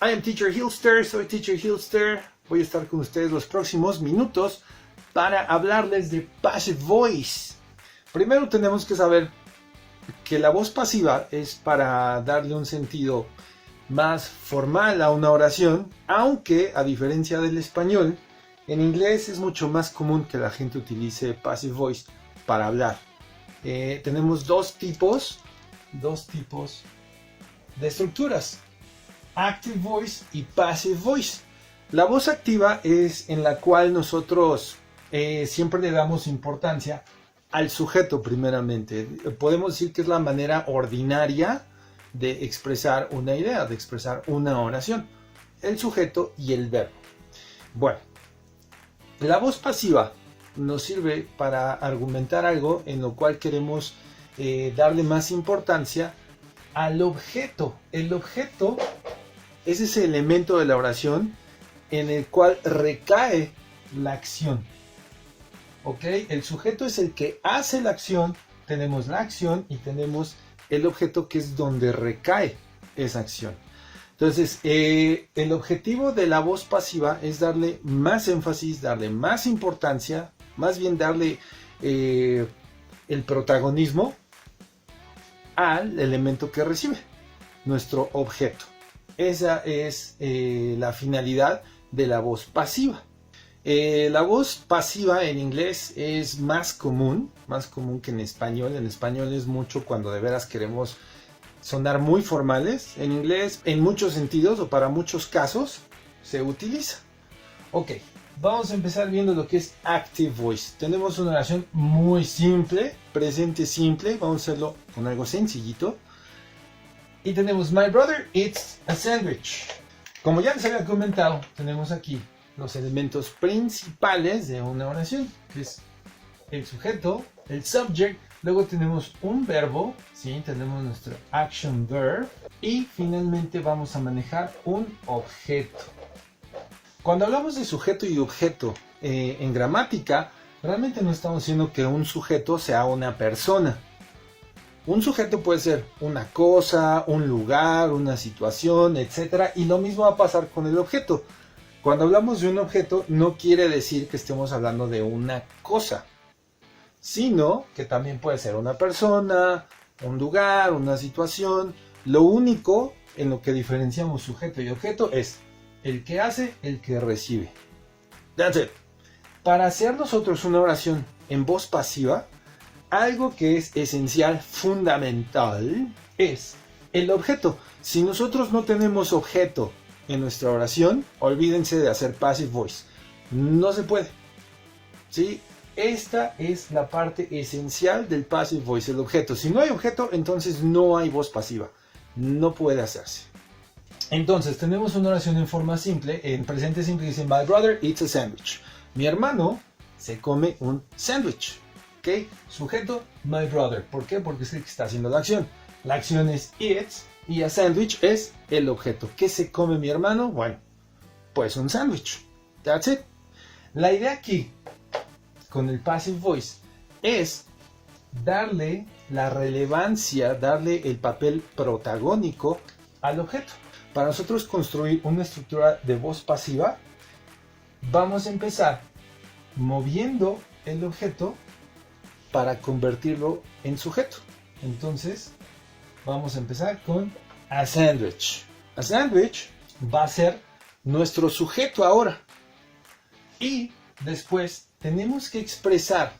I am Teacher Hilster, soy Teacher Hilster. Voy a estar con ustedes los próximos minutos para hablarles de Passive Voice. Primero tenemos que saber que la voz pasiva es para darle un sentido más formal a una oración, aunque a diferencia del español, en inglés es mucho más común que la gente utilice Passive Voice para hablar. Tenemos dos tipos de estructuras: Active Voice y Passive Voice. La voz activa es en la cual nosotros siempre le damos importancia al sujeto primeramente. Podemos decir que es la manera ordinaria de expresar una idea, de expresar una oración. El sujeto y el verbo. Bueno, la voz pasiva nos sirve para argumentar algo en lo cual queremos darle más importancia al objeto. El objeto es ese elemento de la oración en el cual recae la acción. ¿Ok? El sujeto es el que hace la acción, tenemos la acción y tenemos el objeto, que es donde recae esa acción. Entonces, el objetivo de la voz pasiva es darle más énfasis, darle más importancia, más bien darle el protagonismo al elemento que recibe, nuestro objeto. Esa es la finalidad de la voz pasiva. La voz pasiva en inglés es más común que en español. En español es mucho cuando de veras queremos sonar muy formales. En inglés, en muchos sentidos o para muchos casos, se utiliza. Ok, vamos a empezar viendo lo que es Active Voice. Tenemos una oración muy simple, presente simple. Vamos a hacerlo con algo sencillito. Y tenemos: My brother eats a sandwich. Como ya les había comentado, tenemos aquí los elementos principales de una oración, que es el sujeto, el subject, luego tenemos un verbo, ¿sí? Tenemos nuestro action verb, y finalmente vamos a manejar un objeto. Cuando hablamos de sujeto y objeto en gramática, realmente no estamos diciendo que un sujeto sea una persona. Un sujeto puede ser una cosa, un lugar, una situación, etc. Y lo mismo va a pasar con el objeto. Cuando hablamos de un objeto, no quiere decir que estemos hablando de una cosa, sino que también puede ser una persona, un lugar, una situación. Lo único en lo que diferenciamos sujeto y objeto es el que hace, el que recibe. That's it. Para hacer nosotros una oración en voz pasiva, algo que es esencial, fundamental, es el objeto. Si nosotros no tenemos objeto en nuestra oración, olvídense de hacer Passive Voice. No se puede. ¿Sí? Esta es la parte esencial del Passive Voice, el objeto. Si no hay objeto, entonces no hay voz pasiva. No puede hacerse. Entonces, tenemos una oración en forma simple, en presente simple, dice: My brother eats a sandwich. Mi hermano se come un sándwich. ¿Ok? Sujeto: my brother. ¿Por qué? Porque es el que está haciendo la acción. La acción es eats y a sandwich es el objeto. ¿Qué se come mi hermano? Bueno, pues un sándwich. That's it. La idea aquí con el Passive Voice es darle la relevancia, darle el papel protagónico al objeto. Para nosotros construir una estructura de voz pasiva, vamos a empezar moviendo el objeto para convertirlo en sujeto. Entonces, vamos a empezar con a sandwich. A sandwich va a ser nuestro sujeto ahora. Y después tenemos que expresar.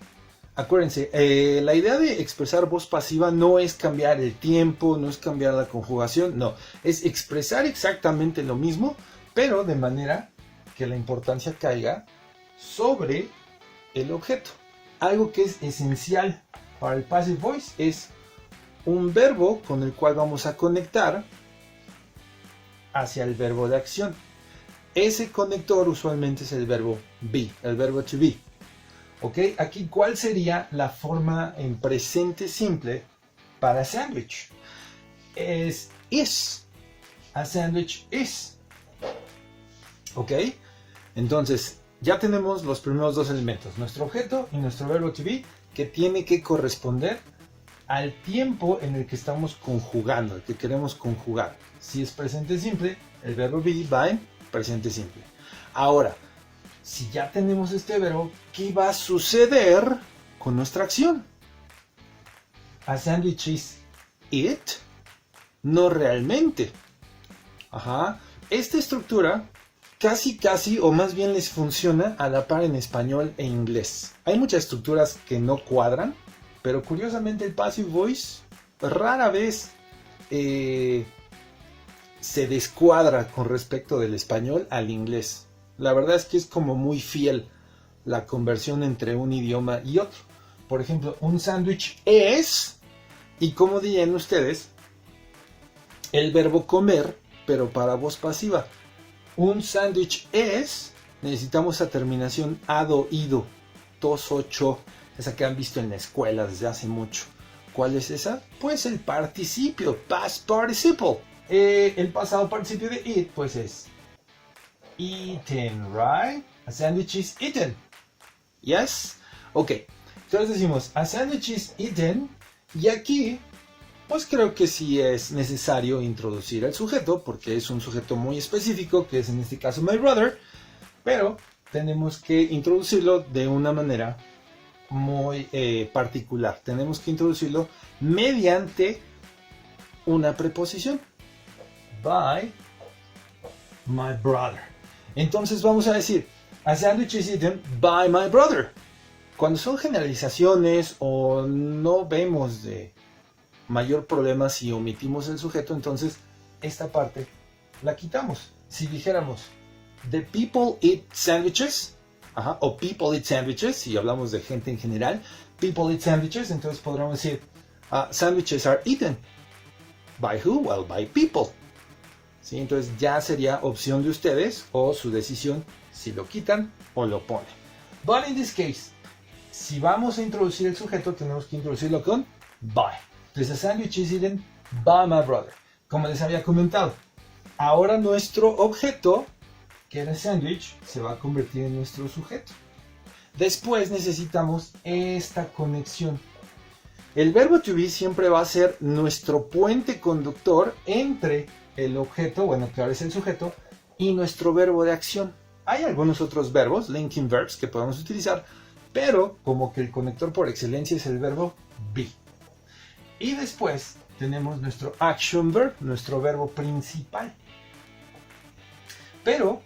Acuérdense, la idea de expresar voz pasiva no es cambiar el tiempo, no es cambiar la conjugación, no. Es expresar exactamente lo mismo, pero de manera que la importancia caiga sobre el objeto. Algo que es esencial para el Passive Voice es un verbo con el cual vamos a conectar hacia el verbo de acción. Ese conector usualmente es el verbo be, el verbo to be. ¿Ok? Aquí, ¿cuál sería la forma en presente simple para sandwich? Es is. A sandwich is. ¿Ok? Entonces, ya tenemos los primeros dos elementos, nuestro objeto y nuestro verbo to be, que tiene que corresponder al tiempo en el que estamos conjugando, el que queremos conjugar. Si es presente simple, el verbo be va en presente simple. Ahora, si ya tenemos este verbo, ¿qué va a suceder con nuestra acción? ¿A sandwich is it? No realmente. Ajá. Esta estructura casi o más bien les funciona a la par en español e inglés. Hay muchas estructuras que no cuadran, pero curiosamente el passive voice rara vez se descuadra con respecto del español al inglés. La verdad es que es como muy fiel la conversión entre un idioma y otro. Por ejemplo, un sándwich es, y como dirían ustedes, el verbo comer, pero para voz pasiva. Un sándwich es, necesitamos esa terminación ado, ido, tos, ocho, esa que han visto en la escuela desde hace mucho. ¿Cuál es esa? Pues el participio, past participle. El pasado participio de it, pues es eaten, right? A sandwich is eaten. Yes? Ok. Entonces decimos, a sandwich is eaten, y aquí pues creo que sí es necesario introducir el sujeto, porque es un sujeto muy específico, que es en este caso my brother, pero tenemos que introducirlo de una manera muy particular. Tenemos que introducirlo mediante una preposición. By my brother. Entonces vamos a decir, a sandwich is eaten by my brother. Cuando son generalizaciones o no vemos de mayor problema si omitimos el sujeto, entonces esta parte la quitamos. Si dijéramos the people eat sandwiches, o people eat sandwiches, si hablamos de gente en general, people eat sandwiches, entonces podríamos decir sandwiches are eaten. By who? Well, by people. ¿Sí? Entonces ya sería opción de ustedes o su decisión si lo quitan o lo ponen. But in this case, si vamos a introducir el sujeto, tenemos que introducirlo con by. Entonces, a sandwich is eaten by my brother. Como les había comentado, ahora nuestro objeto, que era sandwich, se va a convertir en nuestro sujeto. Después necesitamos esta conexión. El verbo to be siempre va a ser nuestro puente conductor entre el objeto, bueno, que ahora es el sujeto, y nuestro verbo de acción. Hay algunos otros verbos, linking verbs, que podemos utilizar, pero como que el conector por excelencia es el verbo be. Y después tenemos nuestro action verb, nuestro verbo principal. Pero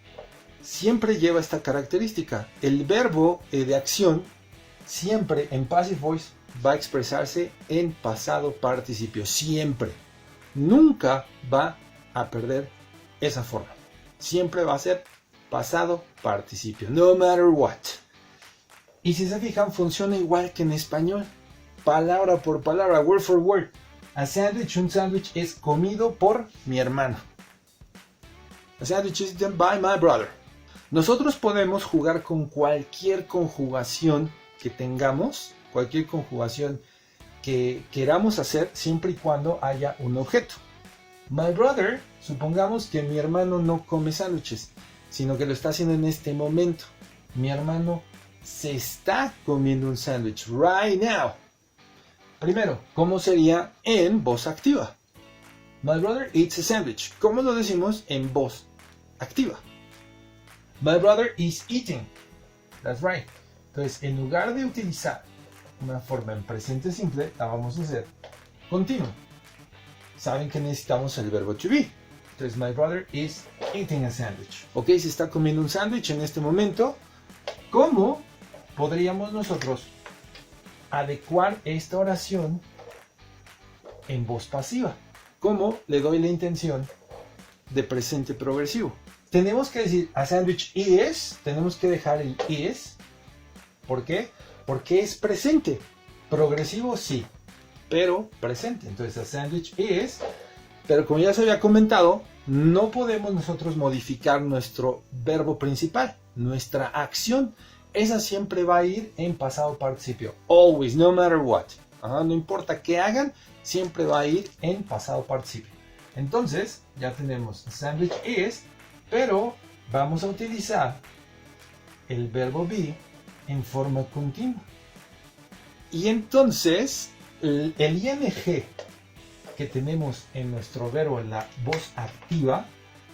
siempre lleva esta característica. El verbo de acción siempre en passive voice va a expresarse en pasado participio. Siempre. Nunca va a perder esa forma. Siempre va a ser pasado participio. No matter what. Y si se fijan, funciona igual que en español. Palabra por palabra, word for word. A sandwich, un sándwich es comido por mi hermano. A sandwich is eaten by my brother. Nosotros podemos jugar con cualquier conjugación que tengamos, cualquier conjugación que queramos hacer, siempre y cuando haya un objeto. My brother, supongamos que mi hermano no come sándwiches, sino que lo está haciendo en este momento. Mi hermano se está comiendo un sándwich right now. Primero, ¿cómo sería en voz activa? My brother eats a sandwich. ¿Cómo lo decimos en voz activa? My brother is eating. That's right. Entonces, en lugar de utilizar una forma en presente simple, la vamos a hacer continuo. Saben que necesitamos el verbo to be. Entonces, my brother is eating a sandwich. Ok, se está comiendo un sándwich en este momento. ¿Cómo podríamos nosotros adecuar esta oración en voz pasiva? ¿Cómo le doy la intención de presente progresivo? Tenemos que decir a sandwich is, tenemos que dejar el is. ¿Por qué? Porque es presente. Progresivo sí, pero presente. Entonces a sandwich is, pero como ya se había comentado, no podemos nosotros modificar nuestro verbo principal, nuestra acción. Esa siempre va a ir en pasado participio. Always, no matter what. No importa qué hagan, siempre va a ir en pasado participio. Entonces, ya tenemos sandwich is, pero vamos a utilizar el verbo be en forma continua. Y entonces, el ing que tenemos en nuestro verbo en la voz activa,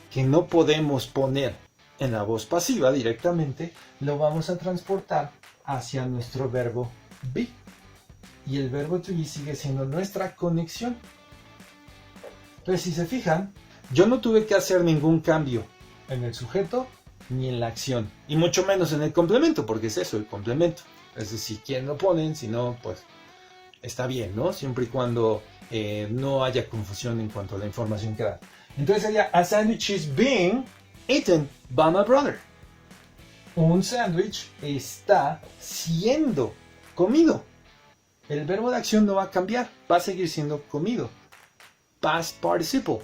que no podemos poner en la voz pasiva directamente, lo vamos a transportar hacia nuestro verbo be. Y el verbo to be sigue siendo nuestra conexión. Entonces, si se fijan, yo no tuve que hacer ningún cambio en el sujeto ni en la acción, y mucho menos en el complemento, porque es eso, el complemento. Es decir, quién lo ponen, si no, pues está bien, ¿no? Siempre y cuando no haya confusión en cuanto a la información que da. Entonces sería, a sandwich is being eaten by my brother. Un sándwich está siendo comido. El verbo de acción no va a cambiar, va a seguir siendo comido. Past participle,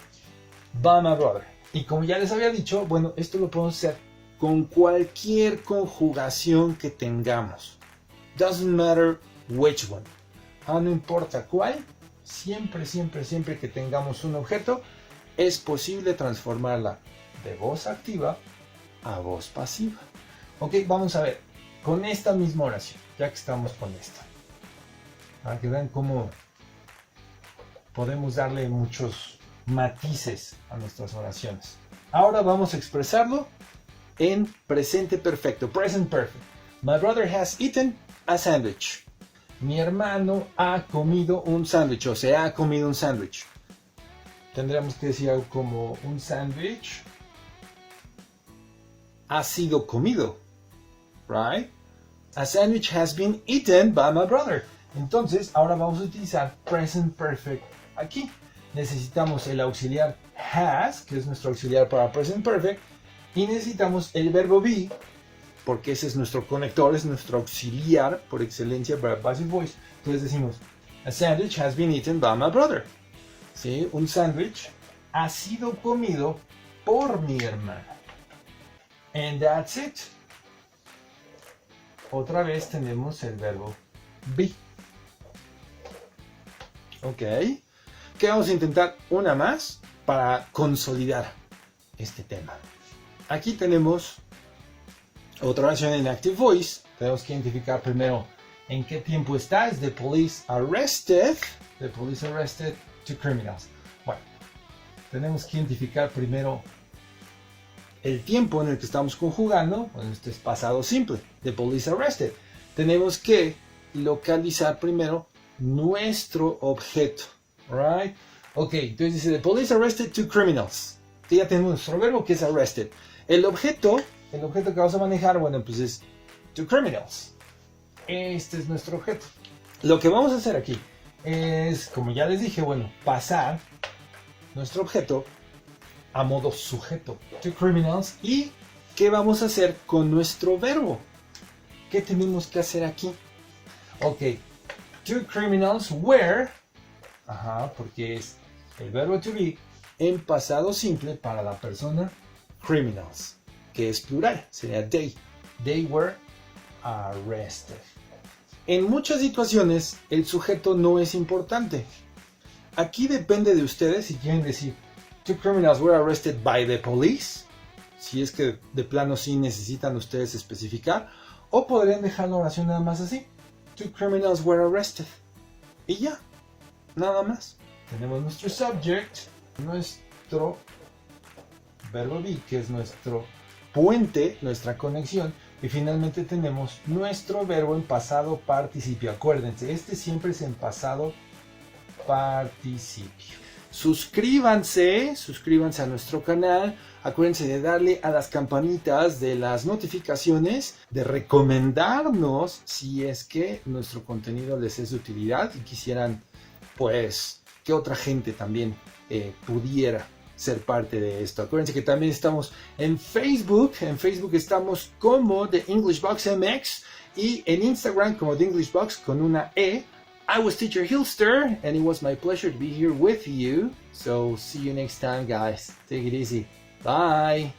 by my brother. Y como ya les había dicho, bueno, esto lo podemos hacer con cualquier conjugación que tengamos. Doesn't matter which one. No importa cuál, siempre que tengamos un objeto, es posible transformarla de voz activa a voz pasiva. Ok, vamos a ver, con esta misma oración, ya que estamos con esta. Para que vean cómo podemos darle muchos matices a nuestras oraciones. Ahora vamos a expresarlo en presente perfecto, present perfect. My brother has eaten a sandwich. Mi hermano ha comido un sándwich, o se ha comido un sándwich. Tendríamos que decir algo como un sándwich ha sido comido, right? A sandwich has been eaten by my brother. Entonces, ahora vamos a utilizar present perfect aquí. Necesitamos el auxiliar has, que es nuestro auxiliar para present perfect, y necesitamos el verbo be, porque ese es nuestro conector, es nuestro auxiliar por excelencia para passive voice. Entonces decimos, a sandwich has been eaten by my brother. ¿Sí? Un sándwich ha sido comido por mi hermano. And that's it. Otra vez tenemos el verbo be. Ok. Que vamos a intentar una más para consolidar este tema. Aquí tenemos otra oración en active voice. Tenemos que identificar primero en qué tiempo está. Es the police arrested. The police arrested two criminals. Bueno, tenemos que identificar primero el tiempo en el que estamos conjugando. Bueno, este es pasado simple. The police arrested. Tenemos que localizar primero nuestro objeto. Right? Ok, entonces dice the police arrested two criminals. Que ya tenemos nuestro verbo que es arrested. El objeto que vamos a manejar, bueno, pues es two criminals. Este es nuestro objeto. Lo que vamos a hacer aquí es, como ya les dije, bueno, pasar nuestro objeto a modo sujeto. Two criminals. ¿Y qué vamos a hacer con nuestro verbo? ¿Qué tenemos que hacer aquí? Ok, two criminals were, porque es el verbo to be en pasado simple para la persona criminals, que es plural, sería they. They were arrested. En muchas situaciones el sujeto no es importante. Aquí depende de ustedes si quieren decir two criminals were arrested by the police, si es que de plano sí necesitan ustedes especificar, o podrían dejar la oración nada más así, two criminals were arrested, y ya, nada más. Tenemos nuestro subject, nuestro verbo be, que es nuestro puente, nuestra conexión, y finalmente tenemos nuestro verbo en pasado participio. Acuérdense, este siempre es en pasado participio. Suscríbanse a nuestro canal. Acuérdense de darle a las campanitas de las notificaciones, de recomendarnos si es que nuestro contenido les es de utilidad y quisieran, pues, que otra gente también pudiera ser parte de esto. Acuérdense que también estamos en Facebook. En Facebook estamos como The English Box MX y en Instagram como The English Box con una E. I was Teacher Hilster and it was my pleasure to be here with you. So see you next time, guys. Take it easy. Bye.